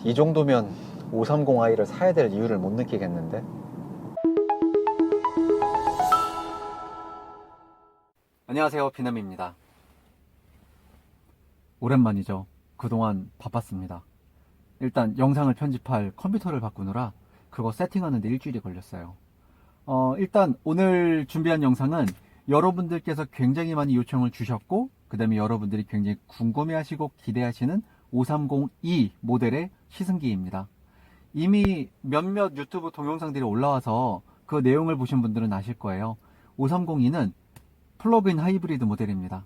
이 정도면 530i를 사야 될 이유를 못 느끼겠는데. 안녕하세요, 비남입니다. 오랜만이죠. 그동안 바빴습니다. 일단 영상을 편집할 컴퓨터를 바꾸느라 그거 세팅하는데 일주일이 걸렸어요. 일단 오늘 준비한 영상은 여러분들께서 굉장히 많이 요청을 주셨고, 그 다음에 여러분들이 굉장히 궁금해하시고 기대하시는 530e 모델의 시승기입니다. 이미 몇몇 유튜브 동영상들이 올라와서 그 내용을 보신 분들은 아실 거예요. 530e는 플러그인 하이브리드 모델입니다.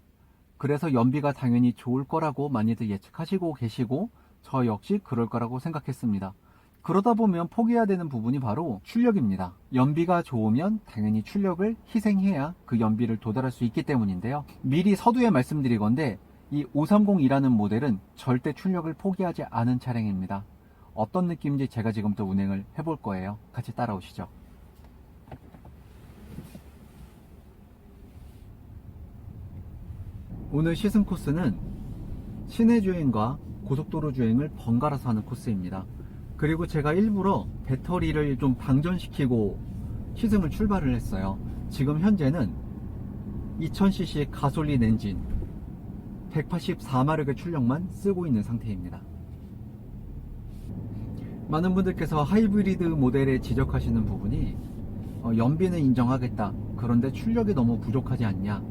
그래서 연비가 당연히 좋을 거라고 많이들 예측하시고 계시고, 저 역시 그럴 거라고 생각했습니다. 그러다 보면 포기해야 되는 부분이 바로 출력입니다. 연비가 좋으면 당연히 출력을 희생해야 그 연비를 도달할 수 있기 때문인데요. 미리 서두에 말씀드리건대 이 530이라는 모델은 절대 출력을 포기하지 않은 차량입니다. 어떤 느낌인지 제가 지금부터 운행을 해볼 거예요. 같이 따라오시죠. 오늘 시승 코스는 시내 주행과 고속도로 주행을 번갈아서 하는 코스입니다. 그리고 제가 일부러 배터리를 좀 방전시키고 시승을 출발을 했어요. 지금 현재는 2000cc 가솔린 엔진 184마력의 출력만 쓰고 있는 상태입니다. 많은 분들께서 하이브리드 모델에 지적하시는 부분이 연비는 인정하겠다, 그런데 출력이 너무 부족하지 않냐,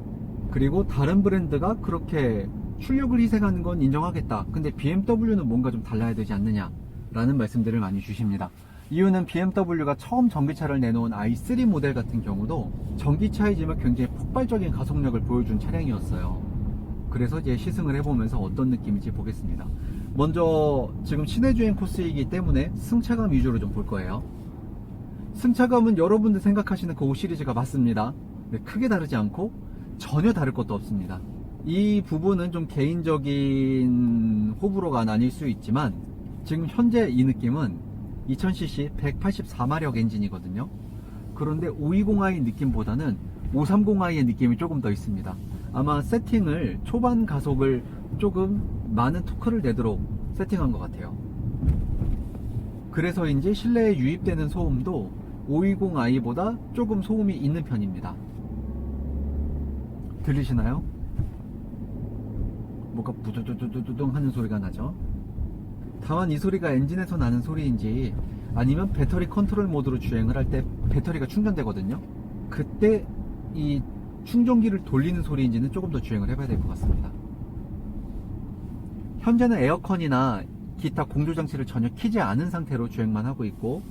그리고 다른 브랜드가 그렇게 출력을 희생하는 건 인정하겠다, 근데 BMW는 뭔가 좀 달라야 되지 않느냐 라는 말씀들을 많이 주십니다. 이유는 BMW가 처음 전기차를 내놓은 i3 모델 같은 경우도 전기차이지만 굉장히 폭발적인 가속력을 보여준 차량이었어요. 그래서 이제 시승을 해보면서 어떤 느낌인지 보겠습니다. 먼저 지금 시내주행 코스이기 때문에 승차감 위주로 좀 볼 거예요. 승차감은 여러분들 생각하시는 그 5 시리즈가 맞습니다. 네, 크게 다르지 않고 전혀 다를 것도 없습니다. 이 부분은 좀 개인적인 호불호가 나뉠 수 있지만, 지금 현재 이 느낌은 2000cc 184마력 엔진이거든요. 그런데 520i 느낌보다는 530i의 느낌이 조금 더 있습니다. 아마 세팅을 초반 가속을 조금 많은 토크를 내도록 세팅한 것 같아요. 그래서인지 실내에 유입되는 소음도 520i보다 조금 소음이 있는 편입니다. 들리시나요? 뭔가 부두두두두둥 하는 소리가 나죠. 다만 이 소리가 엔진에서 나는 소리인지 아니면 배터리 컨트롤 모드로 주행을 할 때 배터리가 충전되거든요. 그때 이 충전기를 돌리는 소리인지는 조금 더 주행을 해봐야 될 것 같습니다. 현재는 에어컨이나 기타 공조장치를 전혀 켜지 않은 상태로 주행만 하고 있고,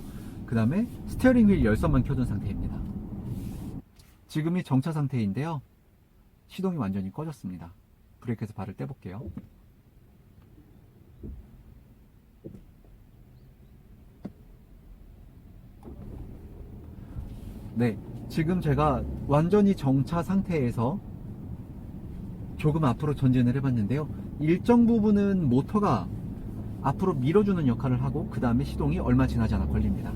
그 다음에 스티어링 휠 열선만 켜둔 상태입니다. 지금이 정차 상태인데요. 시동이 완전히 꺼졌습니다. 브레이크에서 발을 떼볼게요. 네, 지금 제가 완전히 정차 상태에서 조금 앞으로 전진을 해봤는데요. 일정 부분은 모터가 앞으로 밀어주는 역할을 하고, 그 다음에 시동이 얼마 지나지 않아 걸립니다.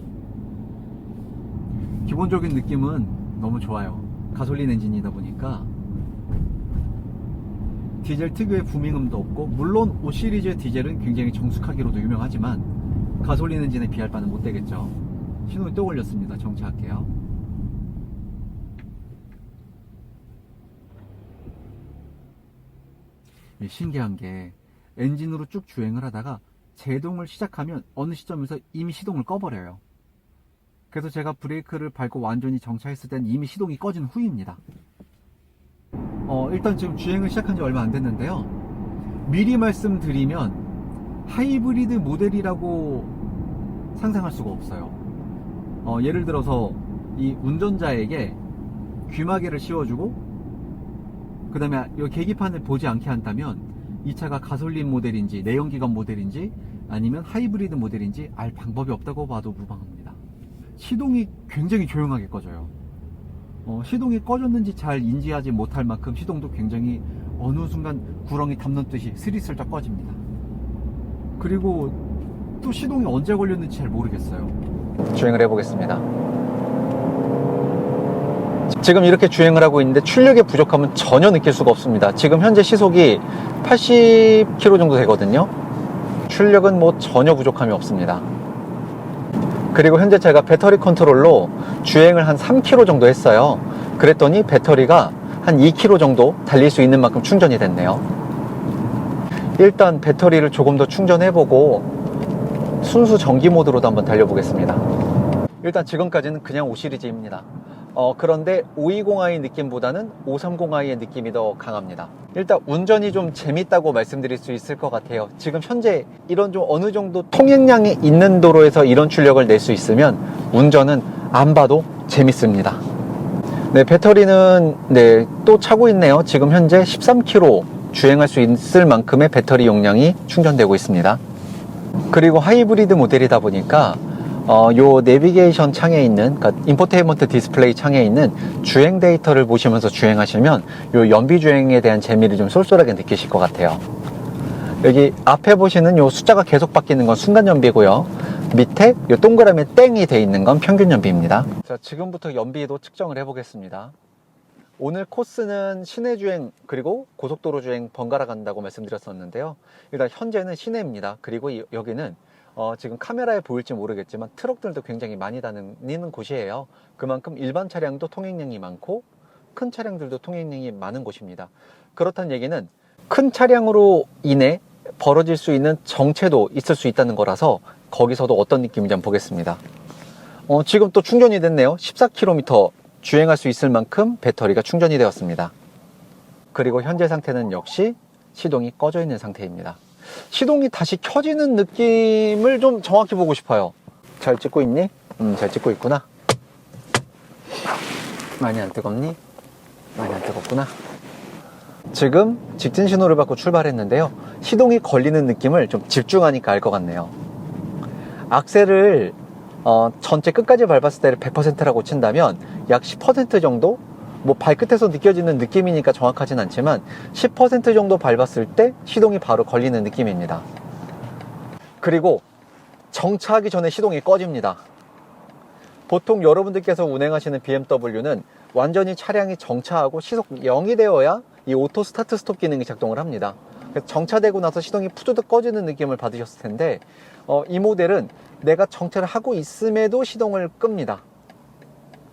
기본적인 느낌은 너무 좋아요. 가솔린 엔진이다 보니까 디젤 특유의 부밍음도 없고, 물론 5 시리즈의 디젤은 굉장히 정숙하기로도 유명하지만 가솔린 엔진에 비할 바는 못 되겠죠. 시동이 또 걸렸습니다. 정차할게요. 신기한 게 엔진으로 쭉 주행을 하다가 제동을 시작하면 어느 시점에서 이미 시동을 꺼버려요. 그래서 제가 브레이크를 밟고 완전히 정차했을 때는 이미 시동이 꺼진 후입니다. 일단 지금 주행을 시작한 지 얼마 안 됐는데요. 미리 말씀드리면 하이브리드 모델이라고 상상할 수가 없어요. 예를 들어서 이 운전자에게 귀마개를 씌워주고, 그 다음에 이 계기판을 보지 않게 한다면 이 차가 가솔린 모델인지 내연기관 모델인지 아니면 하이브리드 모델인지 알 방법이 없다고 봐도 무방합니다. 시동이 굉장히 조용하게 꺼져요. 시동이 꺼졌는지 잘 인지하지 못할 만큼 시동도 굉장히 어느 순간 구렁이 담는 듯이 스리슬쩍 꺼집니다. 그리고 또 시동이 언제 걸렸는지 잘 모르겠어요. 주행을 해보겠습니다. 지금 이렇게 주행을 하고 있는데 출력의 부족함은 전혀 느낄 수가 없습니다. 지금 현재 시속이 80km 정도 되거든요. 출력은 뭐 전혀 부족함이 없습니다. 그리고 현재 제가 배터리 컨트롤로 주행을 한 3km 정도 했어요. 그랬더니 배터리가 한 2km 정도 달릴 수 있는 만큼 충전이 됐네요. 일단 배터리를 조금 더 충전해보고 순수 전기 모드로도 한번 달려보겠습니다. 일단 지금까지는 그냥 5 시리즈입니다. 그런데 520i 느낌보다는 530i의 느낌이 더 강합니다. 일단 운전이 좀 재밌다고 말씀드릴 수 있을 것 같아요. 지금 현재 이런 좀 어느 정도 통행량이 있는 도로에서 이런 출력을 낼 수 있으면 운전은 안 봐도 재밌습니다. 네, 배터리는 또 차고 있네요. 지금 현재 13km 주행할 수 있을 만큼의 배터리 용량이 충전되고 있습니다. 그리고 하이브리드 모델이다 보니까 요 내비게이션 창에 있는, 그러니까 인포테인먼트 디스플레이 창에 있는 주행 데이터를 보시면서 주행하시면 요 연비 주행에 대한 재미를 좀 쏠쏠하게 느끼실 것 같아요. 여기 앞에 보시는 요 숫자가 계속 바뀌는 건 순간 연비고요. 밑에 요 동그라미 땡이 돼 있는 건 평균 연비입니다. 자, 지금부터 연비도 측정을 해 보겠습니다. 오늘 코스는 시내 주행 그리고 고속도로 주행 번갈아 간다고 말씀드렸었는데요. 일단 현재는 시내입니다. 그리고 여기는 지금 카메라에 보일지 모르겠지만 트럭들도 굉장히 많이 다니는 곳이에요. 그만큼 일반 차량도 통행량이 많고 큰 차량들도 통행량이 많은 곳입니다. 그렇다는 얘기는 큰 차량으로 인해 벌어질 수 있는 정체도 있을 수 있다는 거라서 거기서도 어떤 느낌인지 한번 보겠습니다. 지금 또 충전이 됐네요. 14km 주행할 수 있을 만큼 배터리가 충전이 되었습니다. 그리고 현재 상태는 역시 시동이 꺼져 있는 상태입니다. 시동이 다시 켜지는 느낌을 좀 정확히 보고 싶어요. 잘 찍고 있니? 잘 찍고 있구나. 많이 안 뜨겁니? 많이 안 뜨겁구나. 지금 직진 신호를 받고 출발했는데요. 시동이 걸리는 느낌을 좀 집중하니까 알 것 같네요. 악셀을 전체 끝까지 밟았을 때를 100%라고 친다면 약 10% 정도? 뭐 발끝에서 느껴지는 느낌이니까 정확하진 않지만 10% 정도 밟았을 때 시동이 바로 걸리는 느낌입니다. 그리고 정차하기 전에 시동이 꺼집니다. 보통 여러분들께서 운행하시는 BMW는 완전히 차량이 정차하고 시속 0이 되어야 이 오토 스타트 스톱 기능이 작동을 합니다. 그래서 정차되고 나서 시동이 푸드득 꺼지는 느낌을 받으셨을 텐데 이 모델은 내가 정차를 하고 있음에도 시동을 끕니다.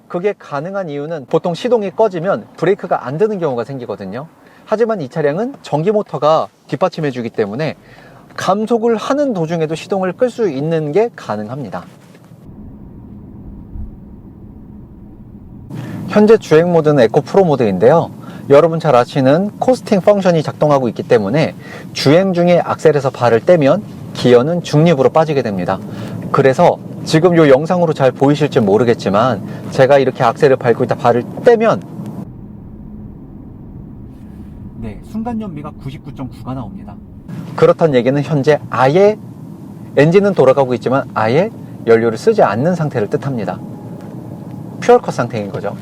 그게 가능한 이유는 보통 시동이 꺼지면 브레이크가 안 되는 경우가 생기거든요. 하지만 이 차량은 전기 모터가 뒷받침해 주기 때문에 감속을 하는 도중에도 시동을 끌 수 있는 게 가능합니다. 현재 주행 모드는 에코 프로 모드인데요. 여러분 잘 아시는 코스팅 펑션이 작동하고 있기 때문에 주행 중에 악셀에서 발을 떼면 기어는 중립으로 빠지게 됩니다. 그래서 지금 이 영상으로 잘 보이실지 모르겠지만 제가 이렇게 악셀을 밟고 있다 발을 떼면 순간 연비가 99.9가 나옵니다. 그렇다는 얘기는 현재 아예 엔진은 돌아가고 있지만 아예 연료를 쓰지 않는 상태를 뜻합니다. 퓨얼컷 상태인 거죠.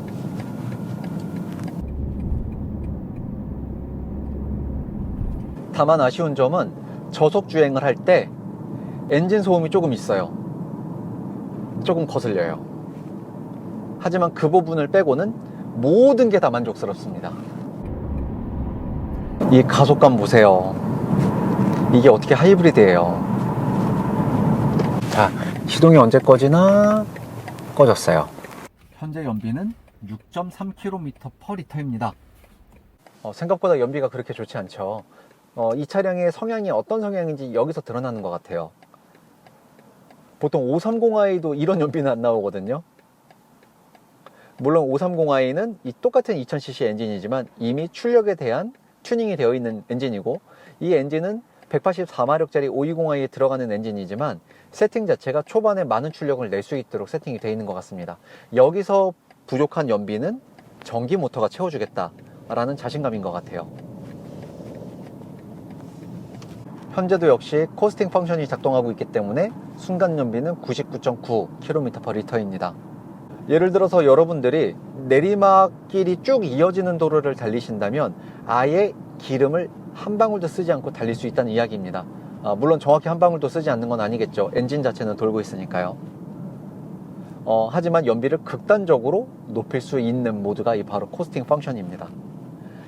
다만 아쉬운 점은 저속 주행을 할 때 엔진 소음이 조금 있어요. 조금 거슬려요. 하지만 그 부분을 빼고는 모든 게 다 만족스럽습니다. 이 가속감 보세요. 이게 어떻게 하이브리드예요. 자, 시동이 언제 꺼지나? 꺼졌어요. 현재 연비는 6.3km/L입니다. 생각보다 연비가 그렇게 좋지 않죠. 이 차량의 성향이 어떤 성향인지 여기서 드러나는 것 같아요. 보통 530i도 이런 연비는 안 나오거든요. 물론 530i는 이 똑같은 2000cc 엔진이지만 이미 출력에 대한 튜닝이 되어 있는 엔진이고, 이 엔진은 184마력짜리 520i에 들어가는 엔진이지만 세팅 자체가 초반에 많은 출력을 낼 수 있도록 세팅이 되어 있는 것 같습니다. 여기서 부족한 연비는 전기 모터가 채워주겠다 라는 자신감인 것 같아요. 현재도 역시 코스팅 펑션이 작동하고 있기 때문에 순간 연비는 99.9km/L입니다. 예를 들어서 여러분들이 내리막길이 쭉 이어지는 도로를 달리신다면 아예 기름을 한 방울도 쓰지 않고 달릴 수 있다는 이야기입니다. 물론 정확히 한 방울도 쓰지 않는 건 아니겠죠. 엔진 자체는 돌고 있으니까요. 하지만 연비를 극단적으로 높일 수 있는 모드가 이 바로 코스팅 펑션입니다.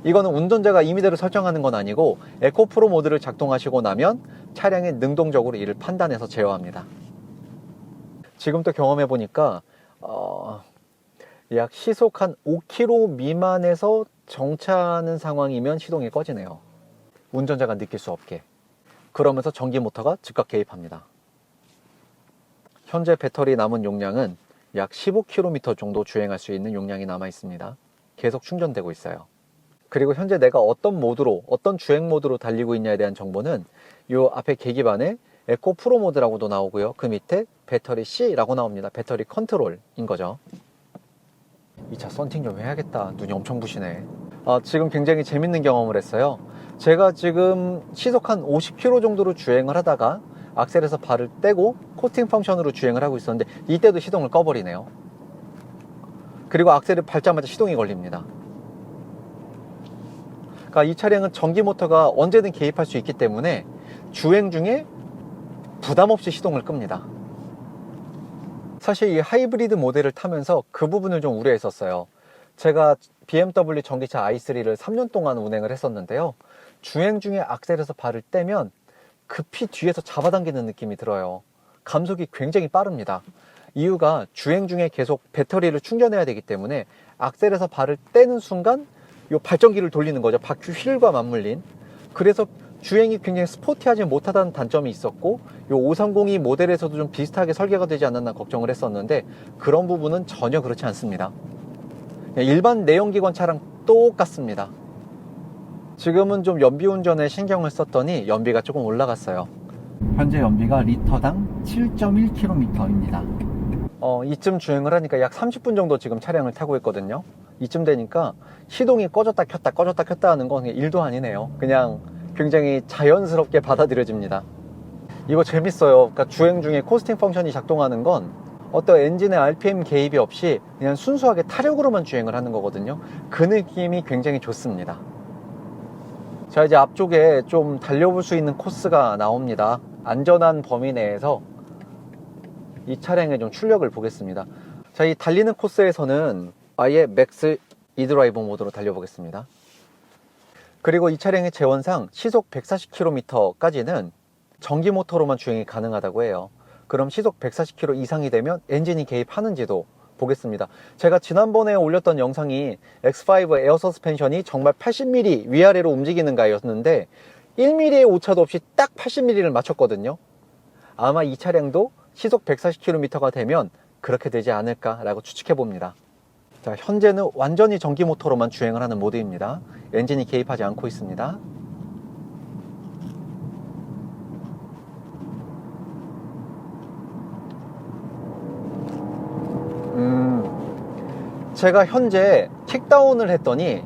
이거는 운전자가 임의대로 설정하는 건 아니고 에코프로 모드를 작동하시고 나면 차량이 능동적으로 이를 판단해서 제어합니다. 지금 또 경험해 보니까 약 시속 한 5km 미만에서 정차하는 상황이면 시동이 꺼지네요. 운전자가 느낄 수 없게. 그러면서 전기 모터가 즉각 개입합니다. 현재 배터리 남은 용량은 약 15km 정도 주행할 수 있는 용량이 남아 있습니다. 계속 충전되고 있어요. 그리고 현재 내가 어떤 모드로, 어떤 주행 모드로 달리고 있냐에 대한 정보는 이 앞에 계기판에 에코 프로 모드라고도 나오고요. 그 밑에 배터리 C라고 나옵니다. 배터리 컨트롤인 거죠. 이 차 썬팅 좀 해야겠다. 눈이 엄청 부시네. 지금 굉장히 재밌는 경험을 했어요. 제가 지금 시속 한 50km 정도로 주행을 하다가 악셀에서 발을 떼고 코팅 펑션으로 주행을 하고 있었는데 이때도 시동을 꺼버리네요. 그리고 악셀을 밟자마자 시동이 걸립니다. 그러니까 이 차량은 전기 모터가 언제든 개입할 수 있기 때문에 주행 중에 부담 없이 시동을 끕니다. 사실 이 하이브리드 모델을 타면서 그 부분을 좀 우려했었어요. 제가 BMW 전기차 i3를 3년 동안 운행을 했었는데요. 주행 중에 악셀에서 발을 떼면 급히 뒤에서 잡아당기는 느낌이 들어요. 감속이 굉장히 빠릅니다. 이유가 주행 중에 계속 배터리를 충전해야 되기 때문에 악셀에서 발을 떼는 순간 이 발전기를 돌리는 거죠. 바퀴 휠과 맞물린. 그래서 주행이 굉장히 스포티하지 못하다는 단점이 있었고 이 5302 모델에서도 좀 비슷하게 설계가 되지 않았나 걱정을 했었는데 그런 부분은 전혀 그렇지 않습니다. 일반 내연기관 차랑 똑같습니다. 지금은 좀 연비 운전에 신경을 썼더니 연비가 조금 올라갔어요. 현재 연비가 리터당 7.1km입니다. 이쯤 주행을 하니까 약 30분 정도 지금 차량을 타고 있거든요. 이쯤 되니까 시동이 꺼졌다 켰다 꺼졌다 켰다 하는 건 일도 아니네요. 그냥 굉장히 자연스럽게 받아들여집니다. 이거 재밌어요. 그러니까 주행 중에 코스팅 펑션이 작동하는 건 어떤 엔진의 RPM 개입이 없이 그냥 순수하게 타력으로만 주행을 하는 거거든요. 그 느낌이 굉장히 좋습니다. 자, 이제 앞쪽에 좀 달려볼 수 있는 코스가 나옵니다. 안전한 범위 내에서 이 차량의 좀 출력을 보겠습니다. 자, 이 달리는 코스에서는 아예 맥스 e드라이브 모드로 달려보겠습니다. 그리고 이 차량의 제원상 시속 140km까지는 전기 모터로만 주행이 가능하다고 해요. 그럼 시속 140km 이상이 되면 엔진이 개입하는지도 보겠습니다. 제가 지난번에 올렸던 영상이 X5 에어 서스펜션이 정말 80mm 위아래로 움직이는가 였는데 1mm의 오차도 없이 딱 80mm를 맞췄거든요. 아마 이 차량도 시속 140km가 되면 그렇게 되지 않을까 라고 추측해 봅니다. 자, 현재는 완전히 전기 모터로만 주행을 하는 모드입니다. 엔진이 개입하지 않고 있습니다. 제가 현재 킥다운을 했더니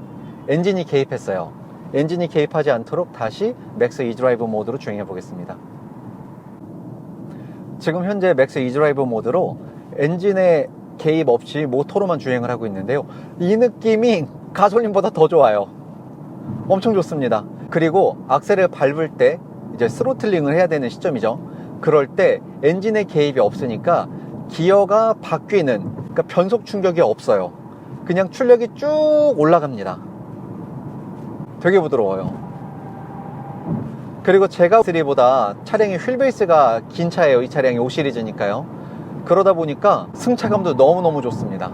엔진이 개입했어요. 엔진이 개입하지 않도록 다시 맥스 e드라이브 모드로 주행해 보겠습니다. 지금 현재 맥스 e드라이브 모드로 엔진의 개입 없이 모터로만 주행을 하고 있는데요. 이 느낌이 가솔린보다 더 좋아요. 엄청 좋습니다. 그리고 악셀을 밟을 때 이제 스로틀링을 해야 되는 시점이죠. 그럴 때 엔진의 개입이 없으니까 기어가 바뀌는, 그러니까 변속 충격이 없어요. 그냥 출력이 쭉 올라갑니다. 되게 부드러워요. 그리고 제가 3보다 차량의 휠베이스가 긴 차예요. 이 차량이 5 시리즈니까요. 그러다 보니까 승차감도 너무너무 좋습니다.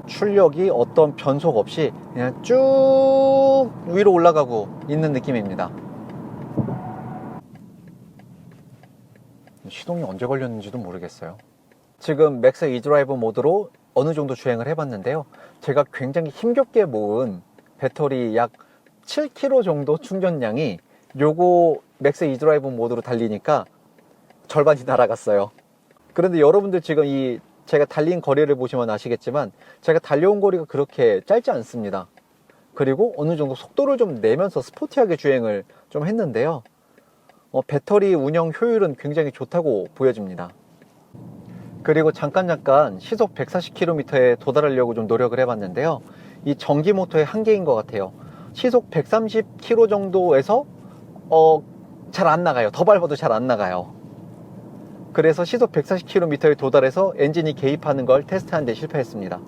출력이 어떤 변속 없이 그냥 쭉 위로 올라가고 있는 느낌입니다. 시동이 언제 걸렸는지도 모르겠어요. 지금 맥스 e드라이브 모드로 어느 정도 주행을 해봤는데요. 제가 굉장히 힘겹게 모은 배터리 약 7kg 정도 충전량이 요거 맥스 e드라이브 모드로 달리니까 절반이 날아갔어요. 그런데 여러분들 지금 이 제가 달린 거리를 보시면 아시겠지만 제가 달려온 거리가 그렇게 짧지 않습니다. 그리고 어느 정도 속도를 좀 내면서 스포티하게 주행을 좀 했는데요. 배터리 운영 효율은 굉장히 좋다고 보여집니다. 그리고 잠깐 시속 140km에 도달하려고 좀 노력을 해봤는데요. 이 전기 모터의 한계인 것 같아요. 시속 130km 정도에서 잘 안 나가요. 더 밟아도 잘 안 나가요. 그래서 시속 140km에 도달해서 엔진이 개입하는 걸 테스트하는 데 실패했습니다.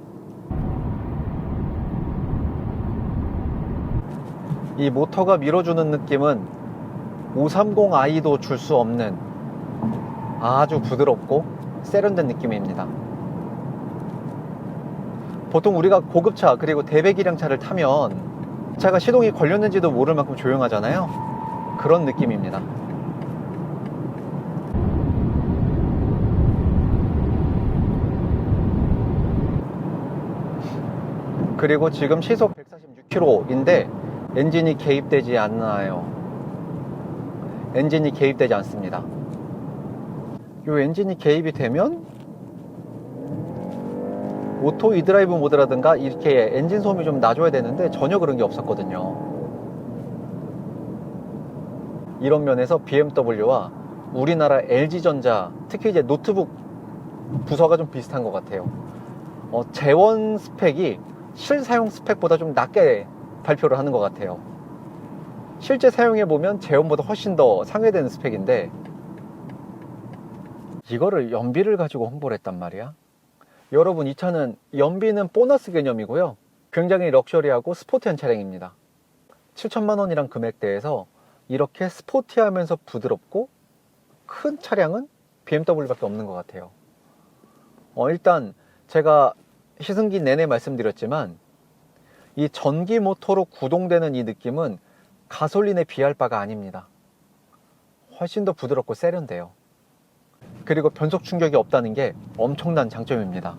이 모터가 밀어주는 느낌은 530i도 줄 수 없는 아주 부드럽고 세련된 느낌입니다. 보통 우리가 고급차 그리고 대배기량 차를 타면 차가 시동이 걸렸는지도 모를 만큼 조용하잖아요. 그런 느낌입니다. 그리고 지금 시속 146km인데 엔진이 개입되지 않나요? 엔진이 개입되지 않습니다. 이 엔진이 개입이 되면 오토 이드라이브 모드라든가 이렇게 엔진 소음이 좀 나줘야 되는데 전혀 그런 게 없었거든요. 이런 면에서 BMW와 우리나라 LG전자, 특히 이제 노트북 부서가 좀 비슷한 것 같아요. 재원 스펙이 실사용 스펙보다 좀 낮게 발표를 하는 것 같아요. 실제 사용해보면 재원보다 훨씬 더 상회되는 스펙인데 이거를 연비를 가지고 홍보를 했단 말이야. 여러분, 이 차는 연비는 보너스 개념이고요. 굉장히 럭셔리하고 스포티한 차량입니다. 7천만 원이란 금액대에서 이렇게 스포티하면서 부드럽고 큰 차량은 BMW밖에 없는 것 같아요. 일단 제가 시승기 내내 말씀드렸지만 이 전기 모터로 구동되는 이 느낌은 가솔린에 비할 바가 아닙니다. 훨씬 더 부드럽고 세련돼요. 그리고 변속 충격이 없다는 게 엄청난 장점입니다.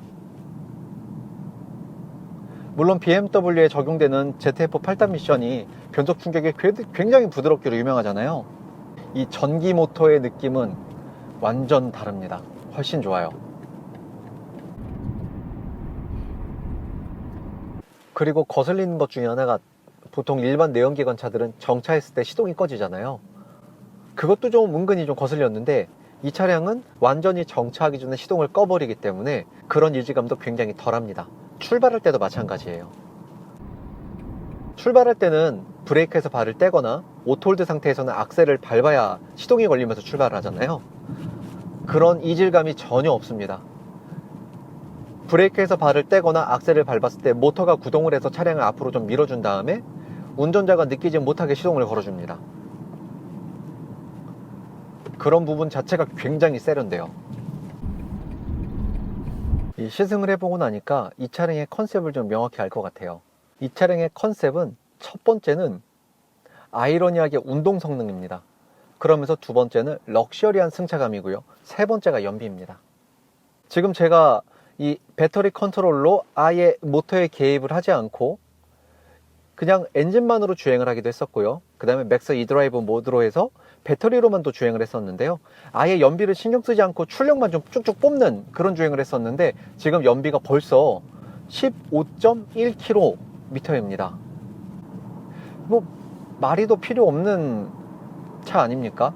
물론 BMW에 적용되는 ZF 8단 미션이 변속 충격이 굉장히 부드럽기로 유명하잖아요. 이 전기 모터의 느낌은 완전 다릅니다. 훨씬 좋아요. 그리고 거슬리는 것 중에 하나가 보통 일반 내연기관 차들은 정차했을 때 시동이 꺼지잖아요. 그것도 좀 은근히 좀 거슬렸는데 이 차량은 완전히 정차하기 전에 시동을 꺼버리기 때문에 그런 일지감도 굉장히 덜합니다. 출발할 때도 마찬가지예요. 출발할 때는 브레이크에서 발을 떼거나 오토홀드 상태에서는 악셀을 밟아야 시동이 걸리면서 출발을 하잖아요. 그런 이질감이 전혀 없습니다. 브레이크에서 발을 떼거나 악셀을 밟았을 때 모터가 구동을 해서 차량을 앞으로 좀 밀어준 다음에 운전자가 느끼지 못하게 시동을 걸어줍니다. 그런 부분 자체가 굉장히 세련돼요. 이 시승을 해보고 나니까 이 차량의 컨셉을 좀 명확히 알 것 같아요. 이 차량의 컨셉은 첫 번째는 아이러니하게 운동 성능입니다. 그러면서 두 번째는 럭셔리한 승차감이고요. 세 번째가 연비입니다. 지금 제가 이 배터리 컨트롤로 아예 모터에 개입을 하지 않고 그냥 엔진만으로 주행을 하기도 했었고요. 그 다음에 맥스 이드라이브 모드로 해서 배터리로만도 주행을 했었는데요. 아예 연비를 신경 쓰지 않고 출력만 좀 쭉쭉 뽑는 그런 주행을 했었는데 지금 연비가 벌써 15.1km입니다. 뭐 말이도 필요 없는 차 아닙니까?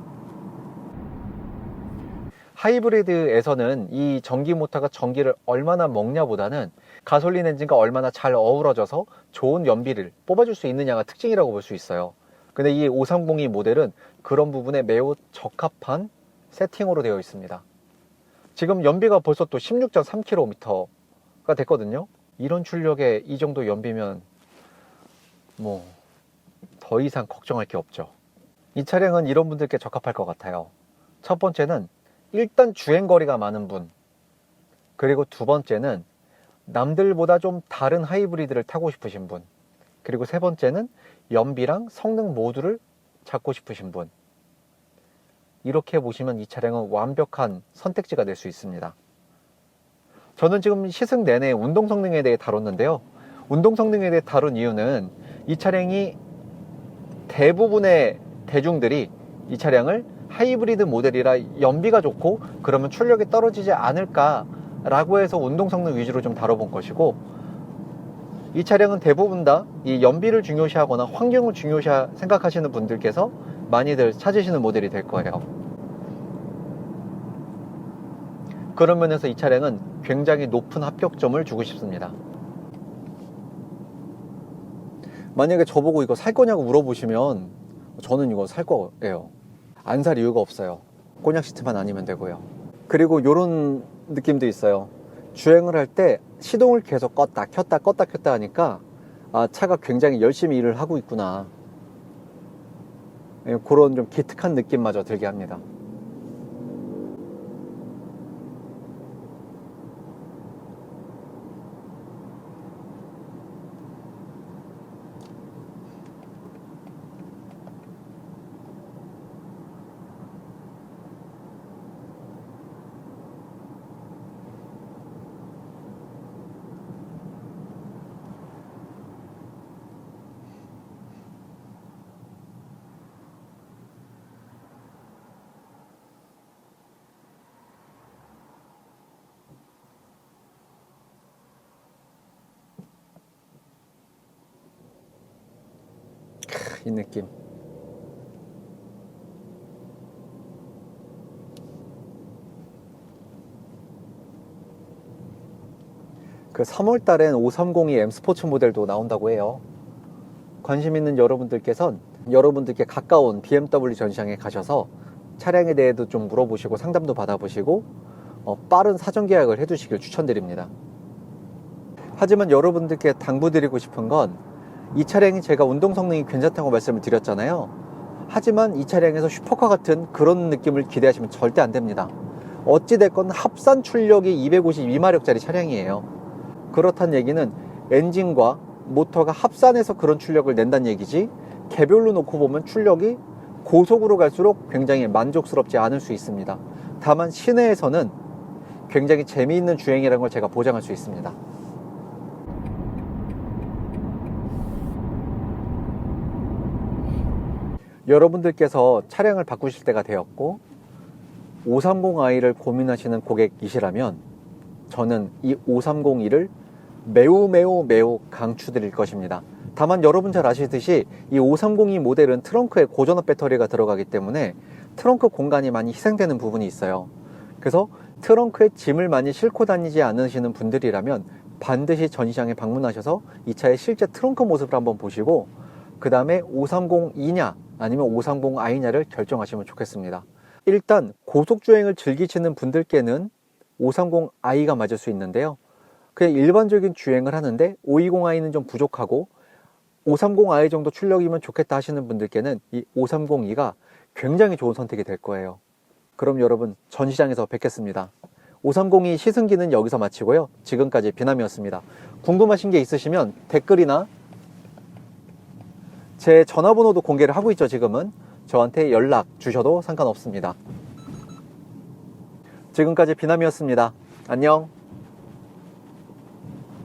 하이브리드에서는 이 전기 모터가 전기를 얼마나 먹냐보다는 가솔린 엔진과 얼마나 잘 어우러져서 좋은 연비를 뽑아줄 수 있느냐가 특징이라고 볼 수 있어요. 근데 이 5302 모델은 그런 부분에 매우 적합한 세팅으로 되어 있습니다. 지금 연비가 벌써 또 16.3km가 됐거든요. 이런 출력에 이 정도 연비면 뭐 더 이상 걱정할 게 없죠. 이 차량은 이런 분들께 적합할 것 같아요. 첫 번째는 일단 주행거리가 많은 분, 그리고 두 번째는 남들보다 좀 다른 하이브리드를 타고 싶으신 분, 그리고 세 번째는 연비랑 성능 모두를 잡고 싶으신 분. 이렇게 보시면 이 차량은 완벽한 선택지가 될 수 있습니다. 저는 지금 시승 내내 운동 성능에 대해 다뤘는데요. 운동 성능에 대해 다룬 이유는 이 차량이 대부분의 대중들이 이 차량을 하이브리드 모델이라 연비가 좋고 그러면 출력이 떨어지지 않을까 라고 해서 운동 성능 위주로 좀 다뤄본 것이고, 이 차량은 대부분 다 이 연비를 중요시하거나 환경을 중요시 생각하시는 분들께서 많이들 찾으시는 모델이 될 거예요. 그런 면에서 이 차량은 굉장히 높은 합격점을 주고 싶습니다. 만약에 저보고 이거 살 거냐고 물어보시면 저는 이거 살 거예요. 안 살 이유가 없어요. 곤약 시트만 아니면 되고요. 그리고 이런 느낌도 있어요. 주행을 할 때 시동을 계속 껐다 켰다 하니까 차가 굉장히 열심히 일을 하고 있구나, 그런 좀 기특한 느낌마저 들게 합니다. 이 느낌. 그 3월 달엔 530이 M 스포츠 모델도 나온다고 해요. 관심 있는 여러분들께선 여러분들께 가까운 BMW 전시장에 가셔서 차량에 대해도 좀 물어보시고 상담도 받아보시고 빠른 사전 계약을 해두시길 추천드립니다. 하지만 여러분들께 당부드리고 싶은 건 이 차량이 제가 운동 성능이 괜찮다고 말씀을 드렸잖아요. 하지만 이 차량에서 슈퍼카 같은 그런 느낌을 기대하시면 절대 안 됩니다. 어찌됐건 합산 출력이 252마력짜리 차량이에요. 그렇단 얘기는 엔진과 모터가 합산해서 그런 출력을 낸다는 얘기지, 개별로 놓고 보면 출력이 고속으로 갈수록 굉장히 만족스럽지 않을 수 있습니다. 다만 시내에서는 굉장히 재미있는 주행이라는 걸 제가 보장할 수 있습니다. 여러분들께서 차량을 바꾸실 때가 되었고 530i를 고민하시는 고객이시라면 저는 이 530i를 매우 강추드릴 것입니다. 다만 여러분 잘 아시듯이 이 530i 모델은 트렁크에 고전압 배터리가 들어가기 때문에 트렁크 공간이 많이 희생되는 부분이 있어요. 그래서 트렁크에 짐을 많이 싣고 다니지 않으시는 분들이라면 반드시 전시장에 방문하셔서 이 차의 실제 트렁크 모습을 한번 보시고 그 다음에 530i냐 아니면 530i냐를 결정하시면 좋겠습니다. 일단 고속주행을 즐기시는 분들께는 530i가 맞을 수 있는데요. 그냥 일반적인 주행을 하는데 520i는 좀 부족하고 530i 정도 출력이면 좋겠다 하시는 분들께는 이 530i가 굉장히 좋은 선택이 될 거예요. 그럼 여러분 전시장에서 뵙겠습니다. 530i 시승기는 여기서 마치고요. 지금까지 비남이었습니다. 궁금하신 게 있으시면 댓글이나 제 전화번호도 공개를 하고 있죠. 지금은 저한테 연락 주셔도 상관없습니다. 지금까지 비남이었습니다. 안녕.